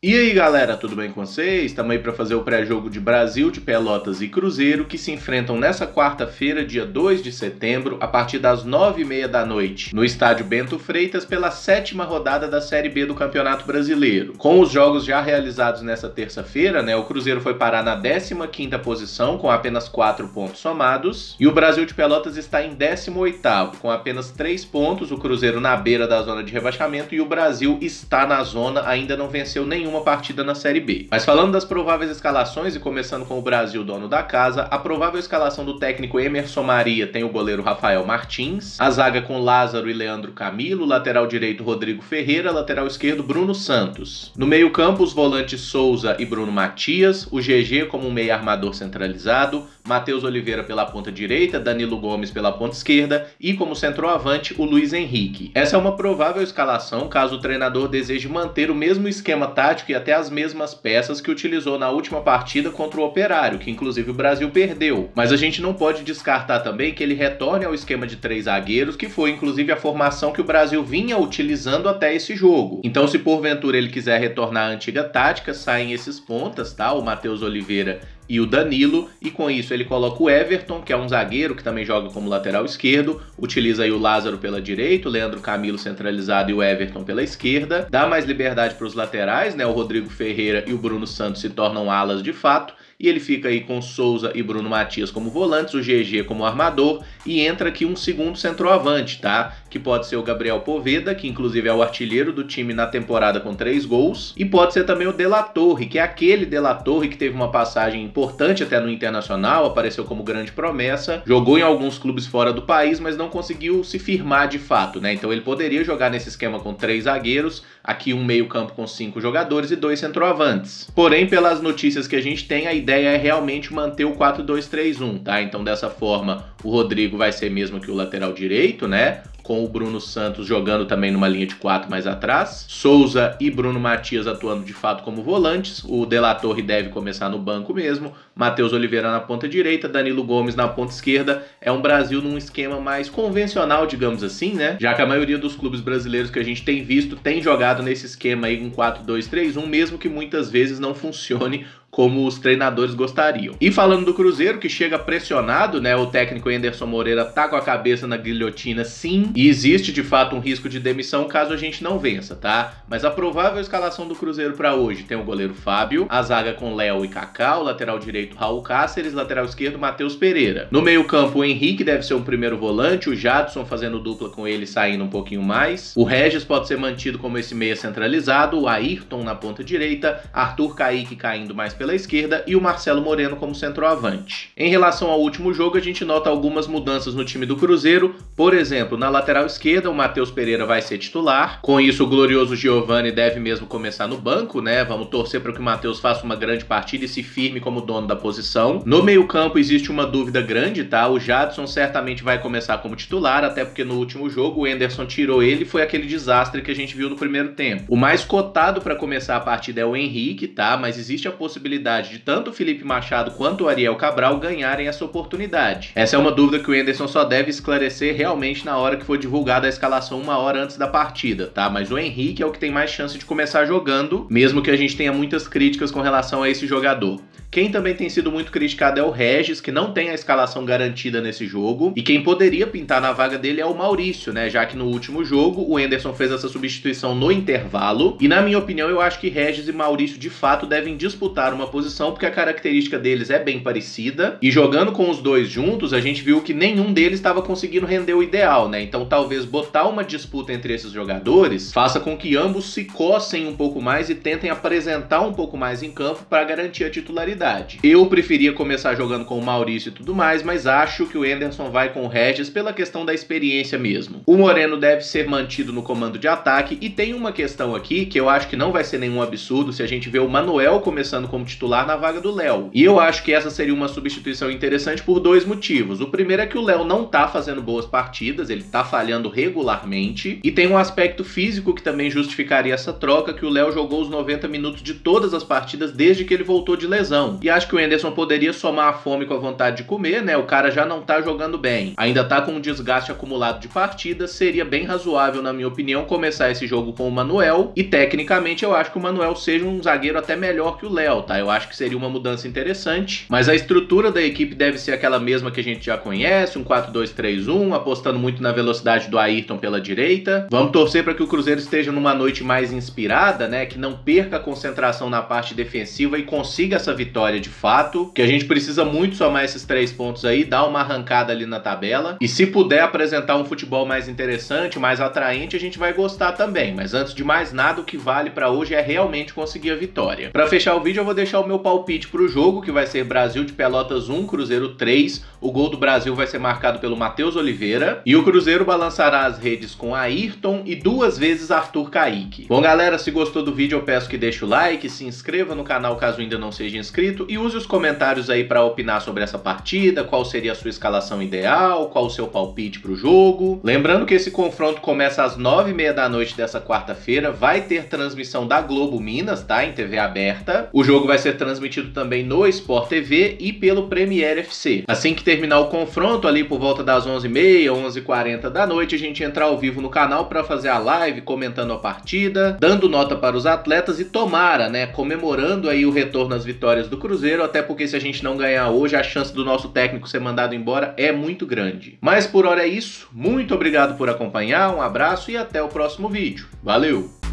E aí galera, tudo bem com vocês? Estamos aí para fazer o pré-jogo de Brasil de Pelotas e Cruzeiro, que se enfrentam nessa quarta-feira, dia 2 de setembro, a partir das 9h30 da noite, no estádio Bento Freitas, pela 7ª rodada da Série B do Campeonato Brasileiro. Com os jogos já realizados nessa terça-feira, o Cruzeiro foi parar na 15ª posição, com apenas 4 pontos somados, e o Brasil de Pelotas está em 18º, com apenas 3 pontos, o Cruzeiro na beira da zona de rebaixamento, e o Brasil está na zona, ainda não venceu nenhuma partida na Série B. Mas falando das prováveis escalações e começando com o Brasil, dono da casa, a provável escalação do técnico Emerson Maria tem o goleiro Rafael Martins, a zaga com Lázaro e Leandro Camilo, lateral direito Rodrigo Ferreira, lateral esquerdo Bruno Santos. No meio-campo, os volantes Souza e Bruno Matias, o GG como um meio armador centralizado, Matheus Oliveira pela ponta direita, Danilo Gomes pela ponta esquerda e como centroavante o Luiz Henrique. Essa é uma provável escalação caso o treinador deseje manter o mesmo esquema tático e até as mesmas peças que utilizou na última partida contra o Operário, que inclusive o Brasil perdeu. Mas a gente não pode descartar também que ele retorne ao esquema de 3 zagueiros, que foi inclusive a formação que o Brasil vinha utilizando até esse jogo. Então, se porventura ele quiser retornar à antiga tática, saem esses pontas, tá? O Matheus Oliveira e o Danilo, e com isso ele coloca o Everton, que é um zagueiro que também joga como lateral esquerdo, utiliza aí o Lázaro pela direita, o Leandro Camilo centralizado e o Everton pela esquerda, dá mais liberdade para os laterais, o Rodrigo Ferreira e o Bruno Santos se tornam alas de fato, e ele fica aí com Souza e Bruno Matias como volantes, o GG como armador, e entra aqui um segundo centroavante, tá? Que pode ser o Gabriel Poveda, que inclusive é o artilheiro do time na temporada com 3 gols, e pode ser também o De La Torre, que é aquele De La Torre que teve uma passagem importante até no Internacional, apareceu como grande promessa, jogou em alguns clubes fora do país, mas não conseguiu se firmar de fato, Então ele poderia jogar nesse esquema com 3 zagueiros, aqui um meio-campo com 5 jogadores e 2 centroavantes. Porém, pelas notícias que a gente tem, a ideia é realmente manter o 4-2-3-1, tá? Então dessa forma, o Rodrigo vai ser mesmo que o lateral direito, com o Bruno Santos jogando também numa linha de 4 mais atrás, Souza e Bruno Matias atuando de fato como volantes, o De La Torre deve começar no banco mesmo, Matheus Oliveira na ponta direita, Danilo Gomes na ponta esquerda. É um Brasil num esquema mais convencional, digamos assim, já que a maioria dos clubes brasileiros que a gente tem visto tem jogado nesse esquema aí com 4-2-3-1, mesmo que muitas vezes não funcione como os treinadores gostariam. E falando do Cruzeiro, que chega pressionado, o técnico Anderson Moreira tá com a cabeça na guilhotina sim, e existe de fato um risco de demissão caso a gente não vença, tá? Mas a provável escalação do Cruzeiro para hoje tem o goleiro Fábio, a zaga com Léo e Kaká, o lateral direito Raul Cáceres, lateral esquerdo Matheus Pereira. No meio campo o Henrique deve ser um primeiro volante, o Jadson fazendo dupla com ele saindo um pouquinho mais, o Regis pode ser mantido como esse meia centralizado, o Ayrton na ponta direita, Arthur Kaique caindo mais pela esquerda e o Marcelo Moreno como centroavante. Em relação ao último jogo, a gente nota algumas mudanças no time do Cruzeiro. Por exemplo, na lateral esquerda, o Matheus Pereira vai ser titular. Com isso, o glorioso Giovani deve mesmo começar no banco, Vamos torcer para que o Matheus faça uma grande partida e se firme como dono da posição. No meio-campo existe uma dúvida grande, tá? O Jadson certamente vai começar como titular, até porque no último jogo o Anderson tirou ele e foi aquele desastre que a gente viu no primeiro tempo. O mais cotado para começar a partida é o Henrique, tá? Mas existe a possibilidade de tanto o Felipe Machado quanto o Ariel Cabral ganharem essa oportunidade. Essa é uma dúvida que o Anderson só deve esclarecer realmente na hora que for divulgada a escalação 1 hora antes da partida, tá? Mas o Henrique é o que tem mais chance de começar jogando, mesmo que a gente tenha muitas críticas com relação a esse jogador. Quem também tem sido muito criticado é o Regis, que não tem a escalação garantida nesse jogo, e quem poderia pintar na vaga dele é o Maurício, já que no último jogo o Anderson fez essa substituição no intervalo, e na minha opinião eu acho que Regis e Maurício de fato devem disputar uma posição, porque a característica deles é bem parecida, e jogando com os dois juntos, a gente viu que nenhum deles estava conseguindo render o ideal, Então talvez botar uma disputa entre esses jogadores faça com que ambos se cossem um pouco mais e tentem apresentar um pouco mais em campo para garantir a titularidade. Eu preferia começar jogando com o Maurício e tudo mais, mas acho que o Anderson vai com o Regis pela questão da experiência mesmo. O Moreno deve ser mantido no comando de ataque, e tem uma questão aqui que eu acho que não vai ser nenhum absurdo se a gente ver o Manuel começando como titular na vaga do Léo. E eu acho que essa seria uma substituição interessante por 2 motivos. O primeiro é que o Léo não tá fazendo boas partidas, ele tá falhando regularmente, e tem um aspecto físico que também justificaria essa troca, que o Léo jogou os 90 minutos de todas as partidas desde que ele voltou de lesão. não. E acho que o Henderson poderia somar a fome com a vontade de comer, né? O cara já não tá jogando bem, ainda tá com um desgaste acumulado de partidas, seria bem razoável, na minha opinião, começar esse jogo com o Manuel, e tecnicamente eu acho que o Manuel seja um zagueiro até melhor que o Léo, tá? Eu acho que seria uma mudança interessante, mas a estrutura da equipe deve ser aquela mesma que a gente já conhece, um 4-2-3-1, apostando muito na velocidade do Ayrton pela direita. Vamos torcer para que o Cruzeiro esteja numa noite mais inspirada, né? Que não perca a concentração na parte defensiva e consiga essa vitória de fato, que a gente precisa muito somar esses 3 pontos aí, dar uma arrancada ali na tabela, e se puder apresentar um futebol mais interessante, mais atraente, a gente vai gostar também. Mas antes de mais nada, o que vale para hoje é realmente conseguir a vitória. Para fechar o vídeo, eu vou deixar o meu palpite pro jogo, que vai ser Brasil de Pelotas 1, Cruzeiro 3. O gol do Brasil vai ser marcado pelo Matheus Oliveira, e o Cruzeiro balançará as redes com Ayrton e 2 vezes Arthur Caíque. Bom, galera, se gostou do vídeo, eu peço que deixe o like, se inscreva no canal caso ainda não seja inscrito, e use os comentários aí para opinar sobre essa partida, qual seria a sua escalação ideal, qual o seu palpite pro jogo. Lembrando que esse confronto começa às 9h30 da noite dessa quarta-feira, vai ter transmissão da Globo Minas, tá? Em TV aberta. O jogo vai ser transmitido também no Sport TV e pelo Premier FC. Assim que terminar o confronto, ali por volta das 11h30, 11h40 da noite, a gente entra ao vivo no canal para fazer a live, comentando a partida, dando nota para os atletas e tomara, né, comemorando aí o retorno às vitórias do Cruzeiro, até porque se a gente não ganhar hoje, a chance do nosso técnico ser mandado embora é muito grande. Mas por hora é isso, muito obrigado por acompanhar, um abraço e até o próximo vídeo. Valeu!